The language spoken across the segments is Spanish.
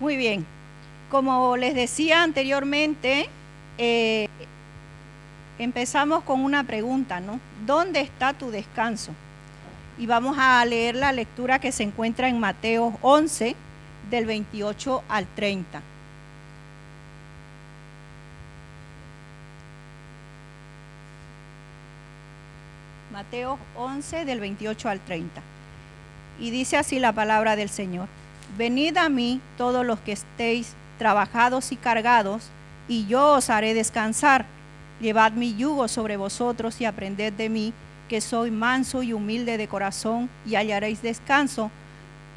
Muy bien. Como les decía anteriormente, empezamos con una pregunta, ¿no? ¿Dónde está tu descanso? Y vamos a leer la lectura que se encuentra en Mateo 11, del 28 al 30. Mateo 11, del 28 al 30. Y dice así la palabra del Señor. Venid a mí todos los que estéis trabajados y cargados, y yo os haré descansar. Llevad mi yugo sobre vosotros y aprended de mí, que soy manso y humilde de corazón, y hallaréis descanso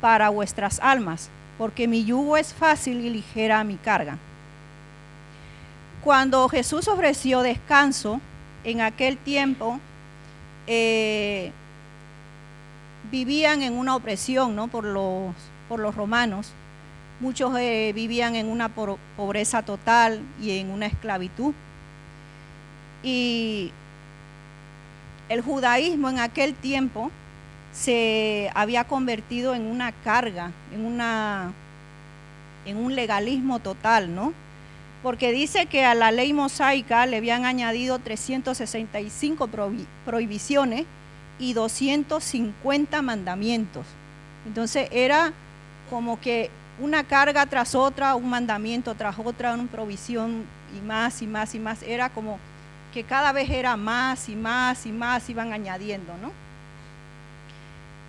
para vuestras almas, porque mi yugo es fácil y ligera mi carga. Cuando Jesús ofreció descanso, en aquel tiempo, vivían en una opresión, ¿no? por los romanos. Muchos vivían en una pobreza total y en una esclavitud. Y el judaísmo en aquel tiempo se había convertido en una carga, en un legalismo total, ¿no? Porque dice que a la ley mosaica le habían añadido 365 prohibiciones y 250 mandamientos. Entonces era como que una carga tras otra, un mandamiento tras otra, una provisión y más y más y más. Era como que cada vez era más y más y más iban añadiendo, ¿no?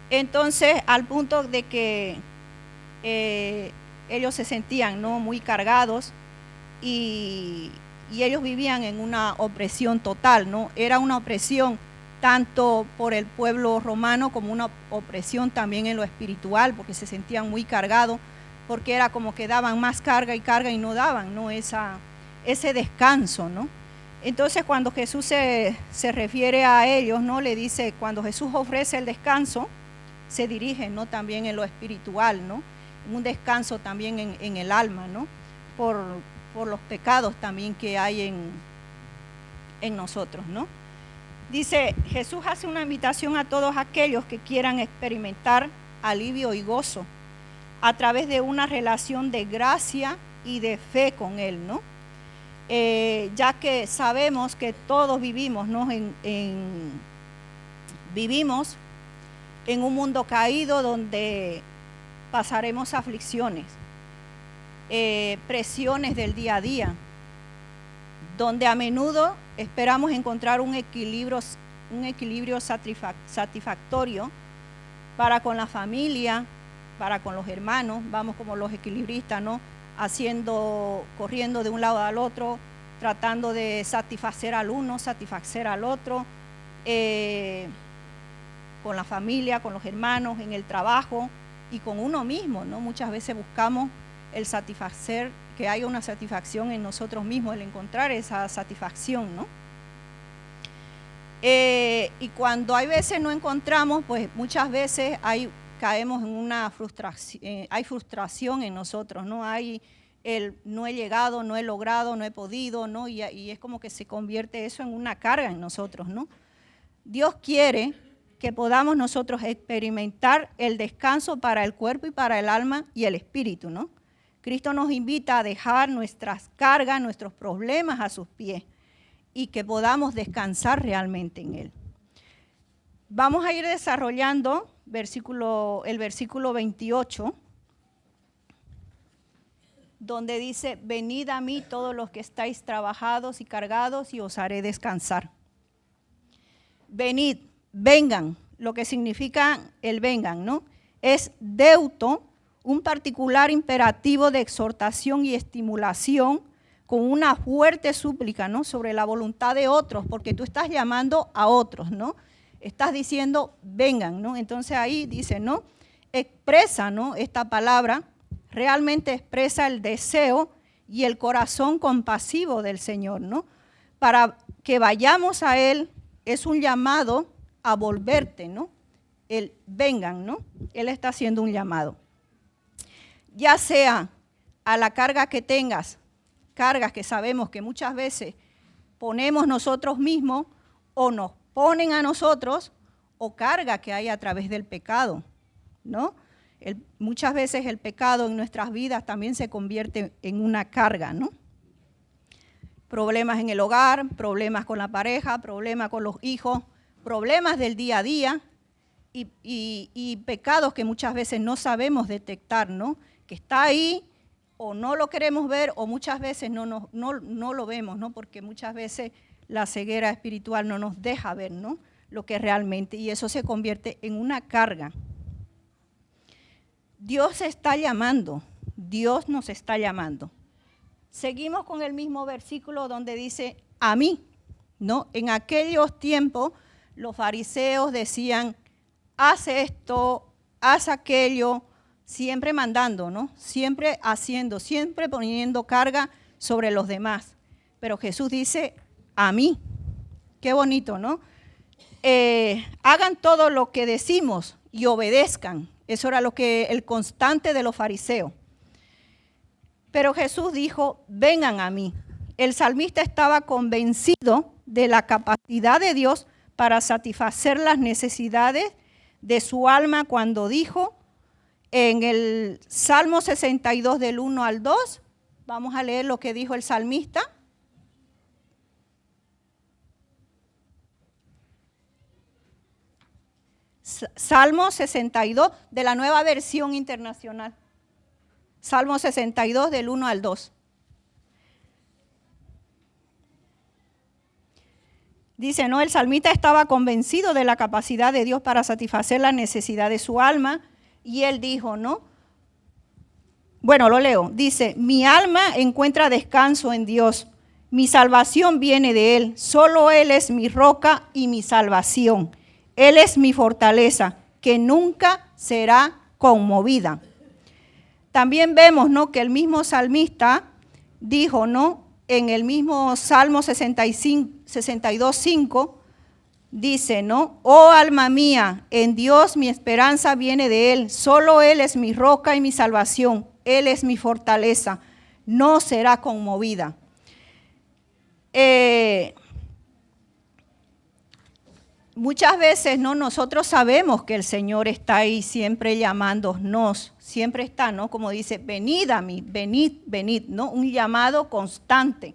Entonces, al punto de que ellos se sentían, ¿no?, muy cargados y ellos vivían en una opresión total, ¿no? Era una opresión tanto por el pueblo romano como una opresión también en lo espiritual, porque se sentían muy cargados, porque era como que daban más carga y no daban, ¿no?, ese descanso, ¿no? Entonces cuando Jesús se refiere a ellos, ¿no?, le dice, cuando Jesús ofrece el descanso, se dirige, ¿no?, también en lo espiritual, ¿no?, un descanso también en el alma, ¿no?, por los pecados también que hay en nosotros, ¿no? Dice, Jesús hace una invitación a todos aquellos que quieran experimentar alivio y gozo a través de una relación de gracia y de fe con Él, ¿no? Ya que sabemos que todos vivimos, ¿no?, vivimos en un mundo caído donde pasaremos aflicciones, presiones del día a día, donde a menudo esperamos encontrar un equilibrio satisfactorio para con la familia, para con los hermanos. Vamos como los equilibristas, ¿no?, corriendo de un lado al otro, tratando de satisfacer al uno, satisfacer al otro, con la familia, con los hermanos, en el trabajo y con uno mismo, ¿no? Muchas veces buscamos el satisfacer, que haya una satisfacción en nosotros mismos, el encontrar esa satisfacción, ¿no? Y cuando hay veces no encontramos, pues muchas veces caemos en una frustración, hay frustración en nosotros, ¿no? No he llegado, no he logrado, no he podido, ¿no? Y es como que se convierte eso en una carga en nosotros, ¿no? Dios quiere que podamos nosotros experimentar el descanso para el cuerpo y para el alma y el espíritu, ¿no? Cristo nos invita a dejar nuestras cargas, nuestros problemas a sus pies y que podamos descansar realmente en Él. Vamos a ir desarrollando el versículo 28, donde dice, venid a mí todos los que estáis trabajados y cargados y os haré descansar. Venid, vengan, lo que significa el vengan, ¿no? Es deuto, un particular imperativo de exhortación y estimulación con una fuerte súplica, ¿no?, sobre la voluntad de otros, porque tú estás llamando a otros, ¿no? Estás diciendo, vengan, ¿no? Entonces ahí dice, ¿no?, expresa, ¿no?, esta palabra, realmente expresa el deseo y el corazón compasivo del Señor, ¿no? Para que vayamos a Él, es un llamado a volverte, ¿no? El vengan, ¿no? Él está haciendo un llamado. Ya sea a la carga que tengas, cargas que sabemos que muchas veces ponemos nosotros mismos o nos ponen a nosotros, o carga que hay a través del pecado, ¿no? Muchas veces el pecado en nuestras vidas también se convierte en una carga, ¿no? Problemas en el hogar, problemas con la pareja, problemas con los hijos, problemas del día a día y pecados que muchas veces no sabemos detectar, ¿no? Que está ahí o no lo queremos ver o muchas veces no lo vemos, ¿no? Porque muchas veces la ceguera espiritual no nos deja ver, ¿no? Lo que realmente, y eso se convierte en una carga. Dios está llamando, Dios nos está llamando. Seguimos con el mismo versículo donde dice, a mí, ¿no? En aquellos tiempos los fariseos decían, haz esto, haz aquello, siempre mandando, ¿no? Siempre haciendo, siempre poniendo carga sobre los demás. Pero Jesús dice, a mí. Qué bonito, ¿no? Hagan todo lo que decimos y obedezcan. Eso era lo que el constante de los fariseos. Pero Jesús dijo, vengan a mí. El salmista estaba convencido de la capacidad de Dios para satisfacer las necesidades de su alma cuando dijo en el Salmo 62 del 1 al 2, vamos a leer lo que dijo el salmista. Salmo 62 de la Nueva Versión Internacional. Salmo 62 del 1 al 2. Dice, ¿no? El salmista estaba convencido de la capacidad de Dios para satisfacer la necesidad de su alma. Y él dijo, ¿no? Bueno, lo leo. Dice, mi alma encuentra descanso en Dios. Mi salvación viene de Él. Solo Él es mi roca y mi salvación. Él es mi fortaleza, que nunca será conmovida. También vemos, ¿no? Que el mismo salmista dijo, ¿no? En el mismo Salmo 62:5, dice, ¿no? Oh alma mía, en Dios mi esperanza viene de Él. Solo Él es mi roca y mi salvación. Él es mi fortaleza. No será conmovida. Muchas veces, ¿no? Nosotros sabemos que el Señor está ahí siempre llamándonos, siempre está, ¿no? Como dice, venid a mí, venid, venid, ¿no? Un llamado constante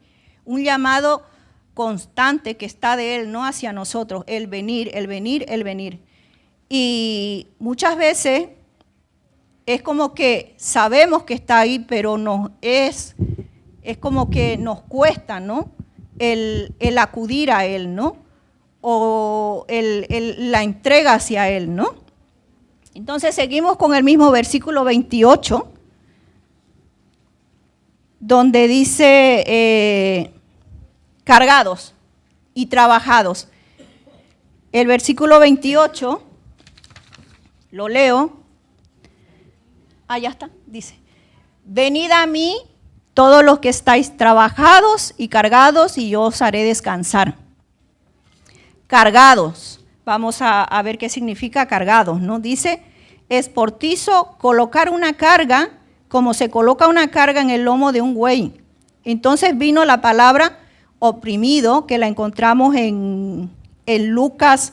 que está de Él, no hacia nosotros, el venir, el venir, el venir. Y muchas veces es como que sabemos que está ahí, pero es como que nos cuesta, ¿no? El acudir a Él, ¿no? O la entrega hacia Él, ¿no? Entonces seguimos con el mismo versículo 28, donde dice cargados y trabajados. El versículo 28, lo leo. Ya está, dice, venid a mí todos los que estáis trabajados y cargados y yo os haré descansar. Cargados, vamos a ver qué significa cargados, ¿no? Dice, es fortizo colocar una carga como se coloca una carga en el lomo de un buey. Entonces vino la palabra oprimido, que la encontramos en Lucas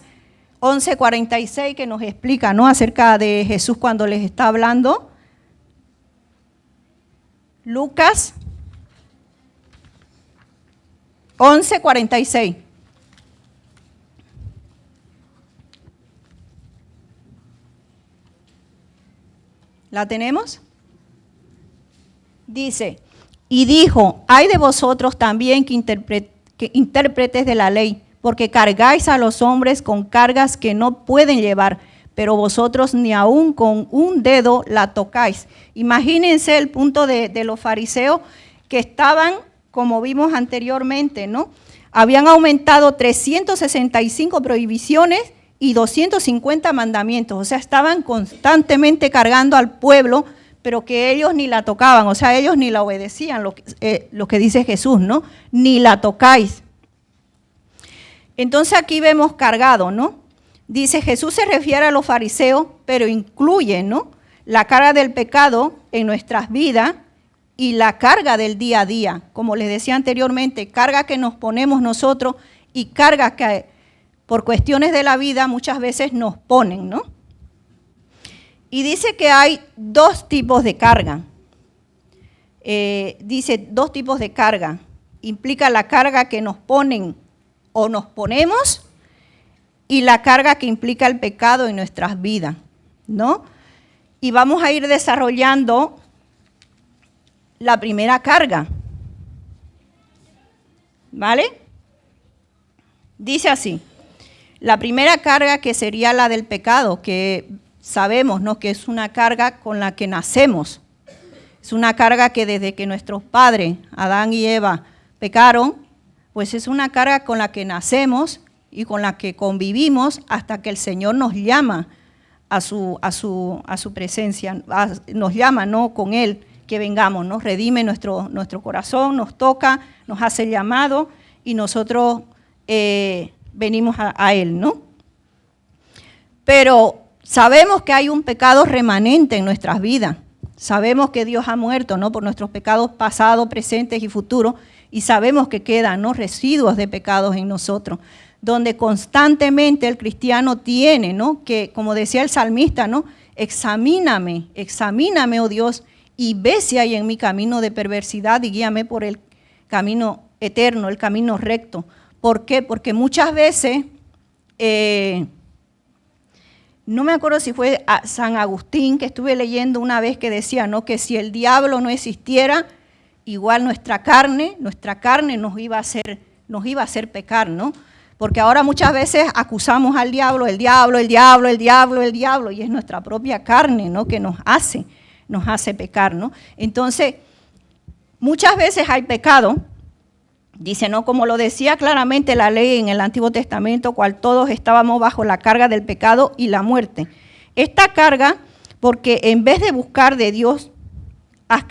11:46, que nos explica, ¿no? Acerca de Jesús cuando les está hablando. Lucas 11:46. ¿La tenemos? Dice, y dijo, ay de vosotros también que intérpretes de la ley, porque cargáis a los hombres con cargas que no pueden llevar, pero vosotros ni aún con un dedo la tocáis. Imagínense el punto de los fariseos que estaban, como vimos anteriormente, ¿no? Habían aumentado 365 prohibiciones y 250 mandamientos, o sea, estaban constantemente cargando al pueblo, pero que ellos ni la tocaban, o sea, ellos ni la obedecían, lo que dice Jesús, ¿no? Ni la tocáis. Entonces aquí vemos cargado, ¿no? Dice, Jesús se refiere a los fariseos, pero incluye, ¿no? La carga del pecado en nuestras vidas y la carga del día a día, como les decía anteriormente, carga que nos ponemos nosotros y carga que por cuestiones de la vida muchas veces nos ponen, ¿no? Y dice que hay dos tipos de carga. Dice dos tipos de carga. Implica la carga que nos ponen o nos ponemos y la carga que implica el pecado en nuestras vidas, ¿no? Y vamos a ir desarrollando la primera carga, ¿vale? Dice así, la primera carga que sería la del pecado, que sabemos, ¿no?, que es una carga con la que nacemos. Es una carga que desde que nuestros padres, Adán y Eva, pecaron, pues es una carga con la que nacemos y con la que convivimos hasta que el Señor nos llama a su presencia, nos llama, ¿no?, con Él, que vengamos, nos redime nuestro corazón, nos toca, nos hace llamado y nosotros venimos a Él, ¿no? Pero sabemos que hay un pecado remanente en nuestras vidas. Sabemos que Dios ha muerto, ¿no?, por nuestros pecados pasados, presentes y futuros, y sabemos que quedan, ¿no?, residuos de pecados en nosotros, donde constantemente el cristiano tiene, ¿no?, que, como decía el salmista, ¿no?, examíname, oh Dios, y ve si hay en mi camino de perversidad y guíame por el camino eterno, el camino recto. ¿Por qué? Porque muchas veces, no me acuerdo si fue a San Agustín, que estuve leyendo una vez, que decía, ¿no?, que si el diablo no existiera, igual nuestra carne nos iba a hacer pecar, ¿no? Porque ahora muchas veces acusamos al diablo, el diablo, y es nuestra propia carne, ¿no?, que nos hace pecar, ¿no? Entonces, muchas veces hay pecado, dice, ¿no?, como lo decía claramente la ley en el Antiguo Testamento, cual todos estábamos bajo la carga del pecado y la muerte. Esta carga, porque en vez de buscar de Dios, has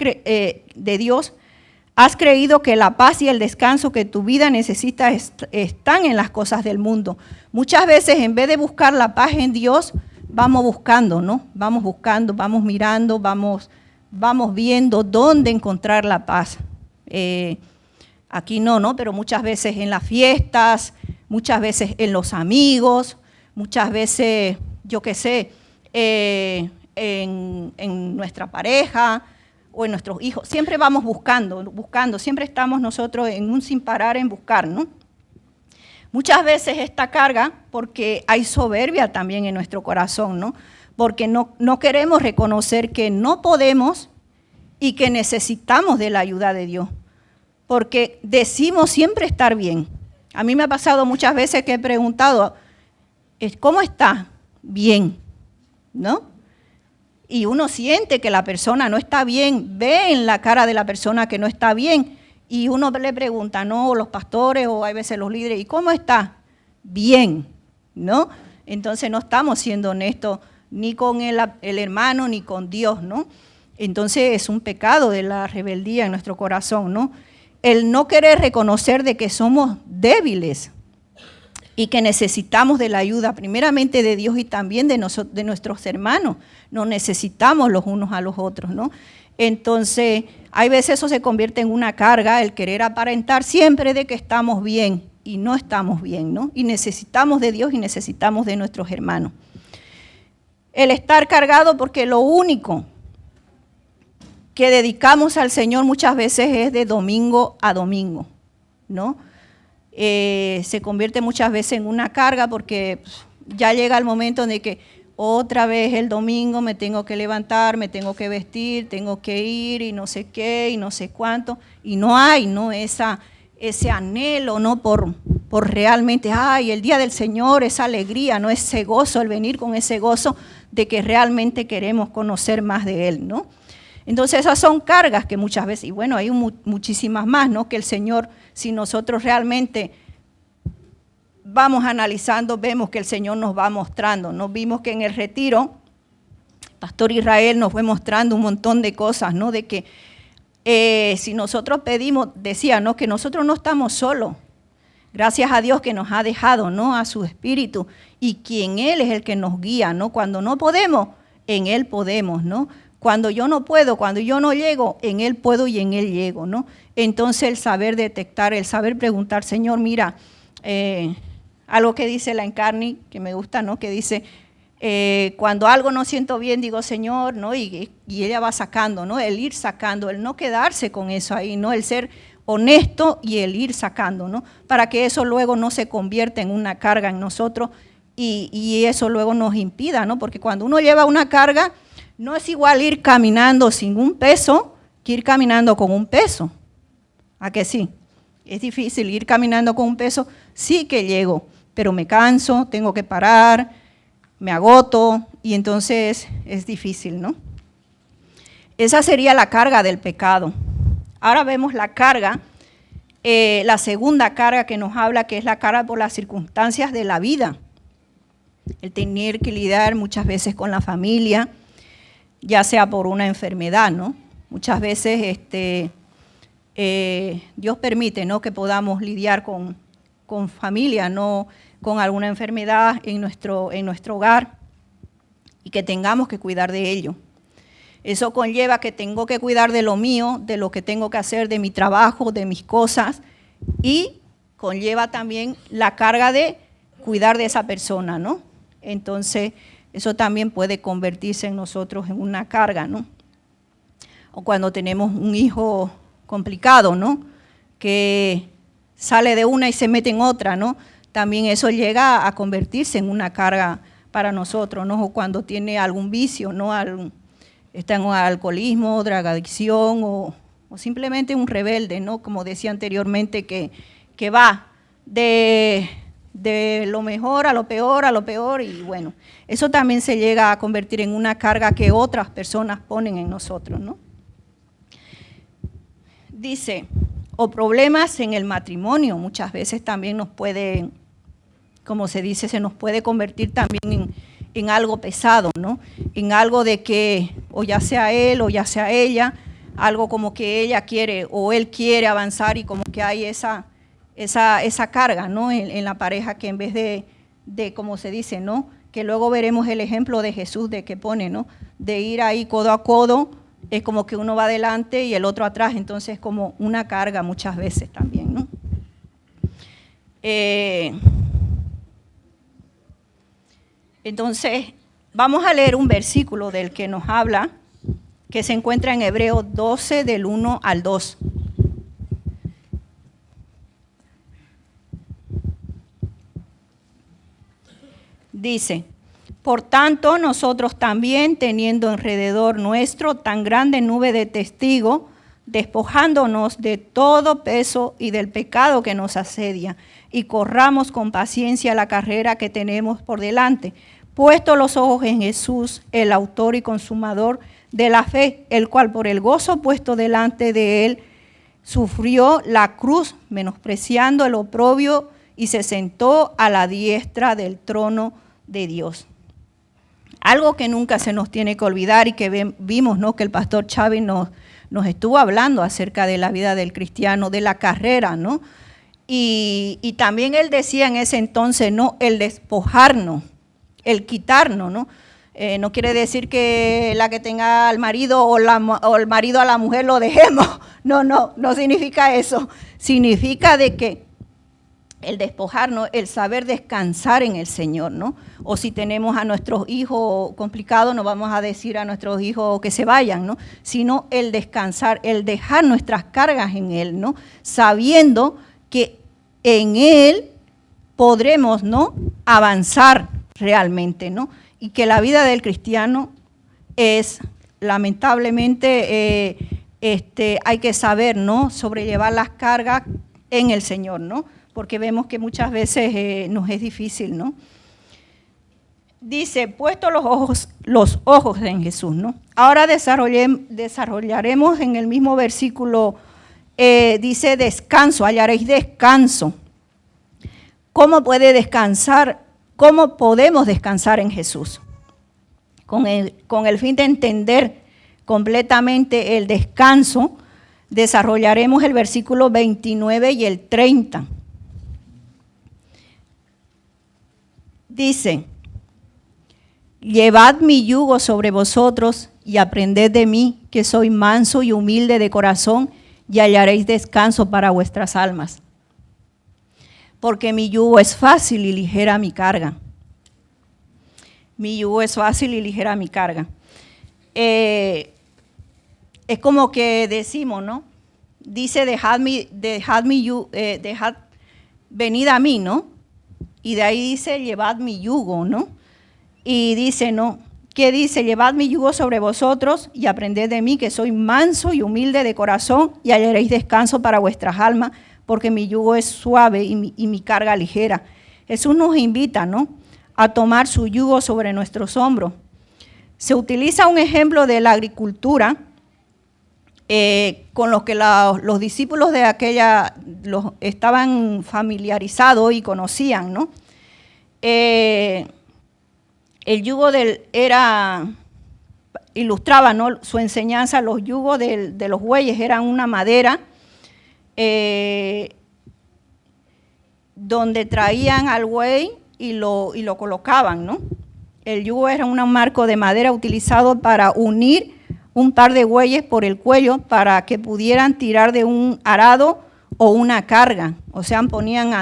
creído que la paz y el descanso que tu vida necesita están en las cosas del mundo. Muchas veces, en vez de buscar la paz en Dios, vamos buscando, ¿no? Vamos buscando, vamos mirando, vamos viendo dónde encontrar la paz. Aquí no, pero muchas veces en las fiestas, muchas veces en los amigos, muchas veces, yo qué sé, en nuestra pareja o en nuestros hijos. Siempre vamos buscando, siempre estamos nosotros en un sin parar en buscar, ¿no? Muchas veces esta carga, porque hay soberbia también en nuestro corazón, ¿no? Porque no queremos reconocer que no podemos y que necesitamos de la ayuda de Dios. Porque decimos siempre estar bien. A mí me ha pasado muchas veces que he preguntado, ¿cómo está? Bien, ¿no? Y uno siente que la persona no está bien, ve en la cara de la persona que no está bien, y uno le pregunta, ¿no?, los pastores o hay veces los líderes, ¿y cómo está? Bien, ¿no? Entonces no estamos siendo honestos ni con el hermano ni con Dios, ¿no? Entonces es un pecado de la rebeldía en nuestro corazón, ¿no? El no querer reconocer de que somos débiles y que necesitamos de la ayuda primeramente de Dios y también de nuestros hermanos. Nos necesitamos los unos a los otros, ¿no? Entonces, hay veces eso se convierte en una carga, el querer aparentar siempre de que estamos bien y no estamos bien, ¿no? Y necesitamos de Dios y necesitamos de nuestros hermanos. El estar cargado, porque lo único que dedicamos al Señor muchas veces es de domingo a domingo, ¿no? Se convierte muchas veces en una carga porque ya llega el momento de que otra vez el domingo me tengo que levantar, me tengo que vestir, tengo que ir y no sé qué y no sé cuánto, y no hay, ¿no?, ese anhelo, ¿no?, por realmente, ay, el día del Señor, esa alegría, ¿no?, ese gozo, el venir con ese gozo de que realmente queremos conocer más de Él, ¿no? Entonces esas son cargas que muchas veces, y bueno, hay muchísimas más, ¿no?, que el Señor, si nosotros realmente vamos analizando, vemos que el Señor nos va mostrando. Nos vimos que en el retiro, Pastor Israel nos fue mostrando un montón de cosas, ¿no?, de que si nosotros pedimos, decía, ¿no?, que nosotros no estamos solos. Gracias a Dios que nos ha dejado, ¿no?, a su Espíritu, y quien Él es el que nos guía, ¿no? Cuando no podemos, en Él podemos, ¿no? Cuando yo no puedo, cuando yo no llego, en Él puedo y en Él llego, ¿no? Entonces el saber detectar, el saber preguntar, Señor, mira, algo que dice la Encarni, que me gusta, ¿no?, que dice, Cuando algo no siento bien, digo, Señor, ¿no? Y ella va sacando, ¿no? El ir sacando, el no quedarse con eso ahí, ¿no? El ser honesto y el ir sacando, ¿no? Para que eso luego no se convierta en una carga en nosotros y eso luego nos impida, ¿no? Porque cuando uno lleva una carga, no es igual ir caminando sin un peso que ir caminando con un peso. ¿A que sí? Es difícil ir caminando con un peso, sí que llego, pero me canso, tengo que parar, me agoto y entonces es difícil, ¿no? Esa sería la carga del pecado. Ahora vemos la carga, la segunda carga que nos habla, que es la carga por las circunstancias de la vida. El tener que lidiar muchas veces con la familia, ya sea por una enfermedad, ¿no? Muchas veces Dios permite, ¿no?, que podamos lidiar con familia, ¿no?, con alguna enfermedad en nuestro hogar y que tengamos que cuidar de ello. Eso conlleva que tengo que cuidar de lo mío, de lo que tengo que hacer, de mi trabajo, de mis cosas, y conlleva también la carga de cuidar de esa persona, ¿no? Entonces, eso también puede convertirse en nosotros en una carga, ¿no? O cuando tenemos un hijo complicado, ¿no?, que sale de una y se mete en otra, ¿no? También eso llega a convertirse en una carga para nosotros, ¿no? O cuando tiene algún vicio, ¿no?, está en un alcoholismo, drogadicción o simplemente un rebelde, ¿no?, como decía anteriormente, que va de lo mejor a lo peor, y bueno, eso también se llega a convertir en una carga que otras personas ponen en nosotros, ¿no? Dice, o problemas en el matrimonio, muchas veces también nos puede, como se dice, se nos puede convertir también en algo pesado, ¿no? En algo de que, o ya sea él o ya sea ella, algo como que ella quiere o él quiere avanzar y como que hay esa carga, ¿no?, en la pareja, que en vez de como se dice, ¿no?, que luego veremos el ejemplo de Jesús de que pone, ¿no?, de ir ahí codo a codo, es como que uno va adelante y el otro atrás, entonces es como una carga muchas veces también, ¿no? Entonces, vamos a leer un versículo del que nos habla, que se encuentra en Hebreos 12, del 1 al 2. Dice, por tanto, nosotros también, teniendo alrededor nuestro tan grande nube de testigos, despojándonos de todo peso y del pecado que nos asedia, y corramos con paciencia la carrera que tenemos por delante, puesto los ojos en Jesús, el autor y consumador de la fe, el cual por el gozo puesto delante de él sufrió la cruz, menospreciando el oprobio, y se sentó a la diestra del trono de Dios. Algo que nunca se nos tiene que olvidar y que vimos, ¿no?, que el pastor Chávez nos estuvo hablando acerca de la vida del cristiano, de la carrera, ¿no? Y también él decía en ese entonces, ¿no?, el despojarnos, el quitarnos, ¿no? No quiere decir que la que tenga al marido o el marido a la mujer lo dejemos. No significa eso. Significa de que el despojarnos, el saber descansar en el Señor, ¿no? O si tenemos a nuestros hijos complicados, no vamos a decir a nuestros hijos que se vayan, ¿no? Sino el descansar, el dejar nuestras cargas en Él, ¿no? Sabiendo que en Él podremos, ¿no?, avanzar realmente, ¿no? Y que la vida del cristiano es, lamentablemente, hay que saber, ¿no?, sobrellevar las cargas en el Señor, ¿no? Porque vemos que muchas veces nos es difícil, ¿no? Dice, puesto los ojos en Jesús, ¿no? Ahora desarrollaremos en el mismo versículo, dice descanso, hallaréis descanso. ¿Cómo puede descansar? ¿Cómo podemos descansar en Jesús? Con el fin de entender completamente el descanso, desarrollaremos el versículo 29 y el 30. Dice, llevad mi yugo sobre vosotros y aprended de mí, que soy manso y humilde de corazón, y hallaréis descanso para vuestras almas. Porque mi yugo es fácil y ligera mi carga. Mi yugo es fácil y ligera mi carga. Es como que decimos, ¿no? Dice, venid a mí, ¿no? Y de ahí dice, llevad mi yugo, ¿no? Y dice, ¿no? ¿Qué dice? Llevad mi yugo sobre vosotros y aprended de mí, que soy manso y humilde de corazón, y hallaréis descanso para vuestras almas, porque mi yugo es suave y mi carga ligera. Jesús nos invita, ¿no?, a tomar su yugo sobre nuestros hombros. Se utiliza un ejemplo de la agricultura con los que los discípulos de aquella estaban familiarizados y conocían, ¿no? El yugo ilustraba, ¿no?, su enseñanza. Los yugos de los bueyes eran una madera donde traían al buey y lo colocaban, ¿no? El yugo era un marco de madera utilizado para unir un par de bueyes por el cuello para que pudieran tirar de un arado o una carga. O sea, ponían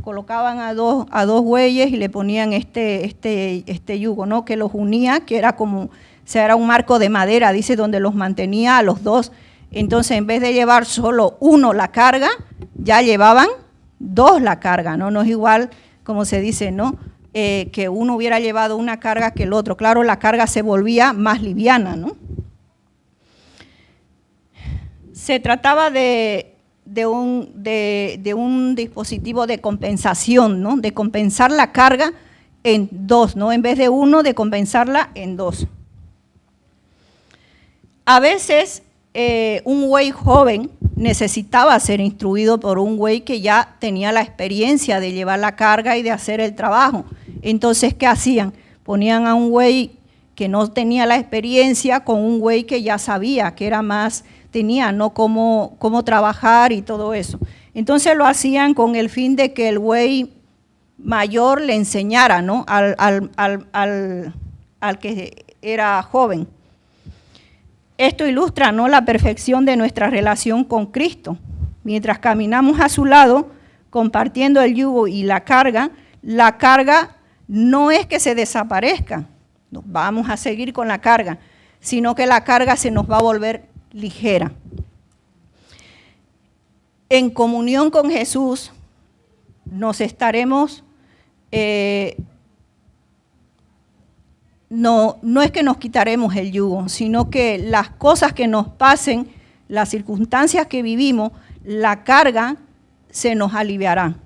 colocaban a dos bueyes y le ponían este yugo, ¿no?, que los unía, que era era un marco de madera, dice, donde los mantenía a los dos. Entonces, en vez de llevar solo uno la carga, ya llevaban dos la carga, ¿no? No es igual, como se dice, ¿no?, que uno hubiera llevado una carga que el otro. Claro, la carga se volvía más liviana, ¿no? Se trataba de un dispositivo de compensación, ¿no?, de compensar la carga en dos, ¿no?, en vez de uno, de compensarla en dos. A veces un buey joven necesitaba ser instruido por un buey que ya tenía la experiencia de llevar la carga y de hacer el trabajo. Entonces, ¿qué hacían? Ponían a un buey que no tenía la experiencia con un buey que ya sabía, que era más, tenía, ¿no?, cómo trabajar y todo eso. Entonces lo hacían con el fin de que el buey mayor le enseñara, ¿no?, al que era joven. Esto ilustra, ¿no?, la perfección de nuestra relación con Cristo. Mientras caminamos a su lado, compartiendo el yugo y la carga no es que se desaparezca, vamos a seguir con la carga, sino que la carga se nos va a volver ligera. En comunión con Jesús nos estaremos, no es que nos quitaremos el yugo, sino que las cosas que nos pasen, las circunstancias que vivimos, la carga se nos aliviará.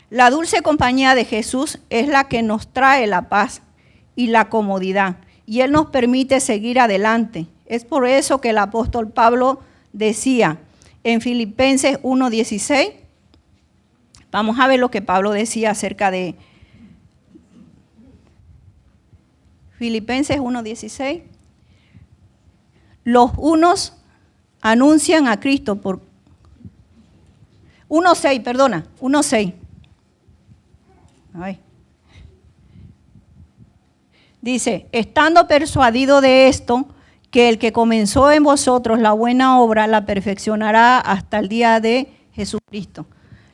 La dulce compañía de Jesús es la que nos trae la paz y la comodidad, y Él nos permite seguir adelante. Es por eso que el apóstol Pablo decía en Filipenses 1:16, vamos a ver lo que Pablo decía acerca de Filipenses 1:16. Los unos anuncian a Cristo por 1:6. Dice, estando persuadido de esto, que el que comenzó en vosotros la buena obra la perfeccionará hasta el día de Jesucristo.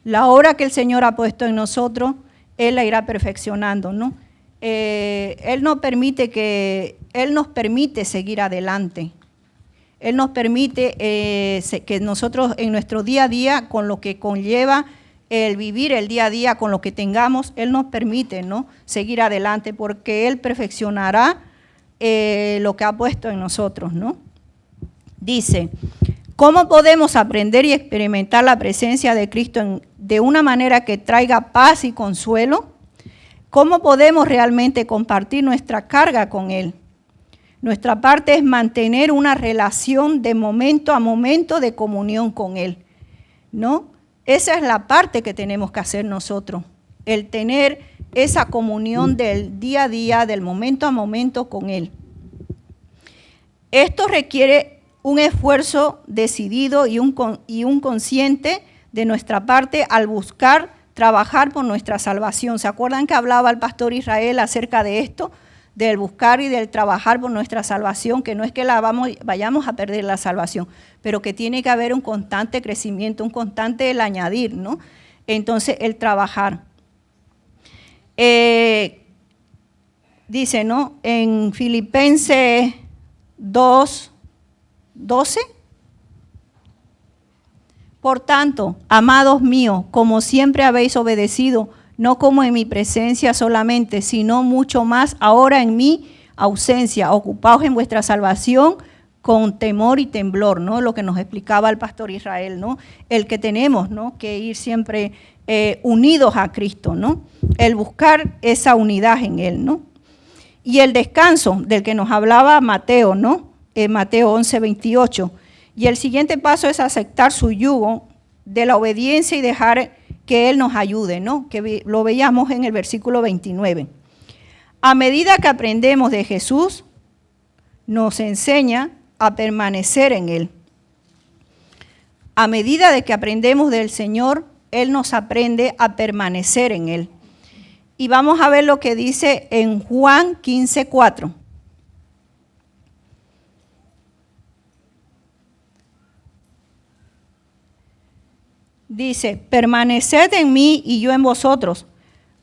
La obra que el Señor ha puesto en nosotros, Él la irá perfeccionando, ¿no? Él nos permite seguir adelante. Él nos permite que nosotros en nuestro día a día, con lo que conlleva el vivir el día a día, con lo que tengamos, Él nos permite, ¿no?, seguir adelante, porque Él perfeccionará lo que ha puesto en nosotros, ¿no? Dice, ¿cómo podemos aprender y experimentar la presencia de Cristo de una manera que traiga paz y consuelo? ¿Cómo podemos realmente compartir nuestra carga con Él? Nuestra parte es mantener una relación de momento a momento de comunión con Él, ¿no? Esa es la parte que tenemos que hacer nosotros, el tener esa comunión del día a día, del momento a momento con Él. Esto requiere un esfuerzo decidido y un consciente de nuestra parte al buscar trabajar por nuestra salvación. ¿Se acuerdan que hablaba el pastor Israel acerca de esto? Del buscar y del trabajar por nuestra salvación, que no es que vayamos a perder la salvación, pero que tiene que haber un constante crecimiento, un constante el añadir, ¿no? Entonces, el trabajar. dice, ¿no? En Filipenses 2:12. Por tanto, amados míos, como siempre habéis obedecido, no como en mi presencia solamente, sino mucho más ahora en mi ausencia, ocupaos en vuestra salvación con temor y temblor, ¿no? Lo que nos explicaba el pastor Israel, ¿no? El que tenemos, ¿no? Que ir siempre unidos a Cristo, ¿no? El buscar esa unidad en Él, ¿no? Y el descanso del que nos hablaba Mateo, ¿no? Mateo 11:28. Y el siguiente paso es aceptar su yugo de la obediencia y dejar que Él nos ayude, ¿no? Que lo veíamos en el versículo 29. A medida que aprendemos de Jesús, nos enseña a permanecer en Él. A medida de que aprendemos del Señor, Él nos aprende a permanecer en Él. Y vamos a ver lo que dice en Juan 15:4. Dice, permaneced en mí y yo en vosotros.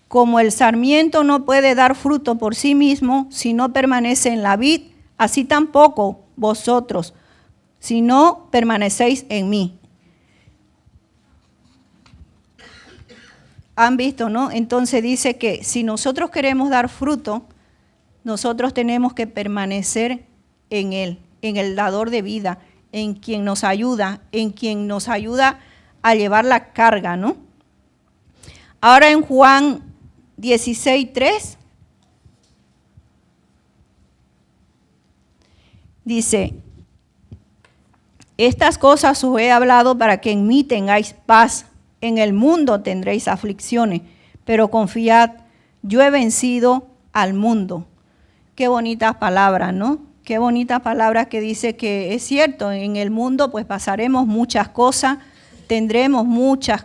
Como el sarmiento no puede dar fruto por sí mismo si no permanece en la vid, así tampoco vosotros, si no permanecéis en mí. ¿Han visto, no? Entonces dice que si nosotros queremos dar fruto, nosotros tenemos que permanecer en Él, en el dador de vida, en quien nos ayuda a llevar la carga, ¿no? Ahora en Juan 16:3 dice, estas cosas os he hablado para que en mí tengáis paz. En el mundo tendréis aflicciones, pero confiad, yo he vencido al mundo. Qué bonitas palabras, ¿no? Qué bonitas palabras que dice que es cierto, en el mundo pues pasaremos muchas cosas, tendremos muchas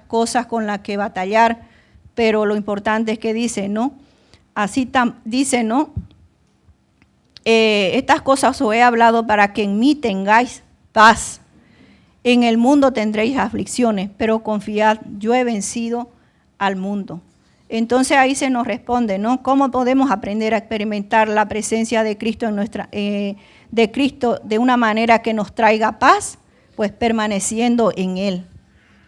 cosas con las que batallar, pero lo importante es que dice, ¿no? Así dice, ¿no? Estas cosas os he hablado para que en mí tengáis paz. En el mundo tendréis aflicciones, pero confiad, yo he vencido al mundo. Entonces ahí se nos responde, ¿no? ¿Cómo podemos aprender a experimentar la presencia de Cristo de Cristo de una manera que nos traiga paz? Pues permaneciendo en Él,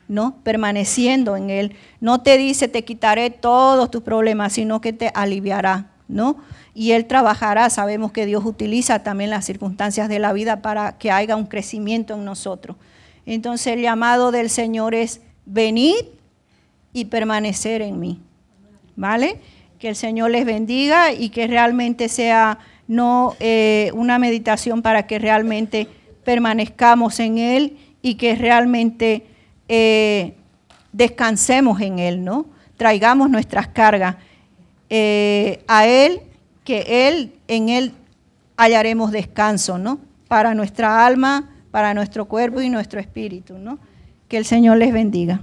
¿no? Permaneciendo en Él. No te dice te quitaré todos tus problemas, sino que te aliviará, ¿no? Y Él trabajará. Sabemos que Dios utiliza también las circunstancias de la vida para que haya un crecimiento en nosotros. Entonces el llamado del Señor es venid y permanecer en mí, ¿vale? Que el Señor les bendiga y que realmente sea no una meditación para que realmente permanezcamos en Él y que realmente descansemos en Él, ¿no? Traigamos nuestras cargas a Él, que en Él hallaremos descanso, ¿no? Para nuestra alma, para nuestro cuerpo y nuestro espíritu, ¿no? Que el Señor les bendiga.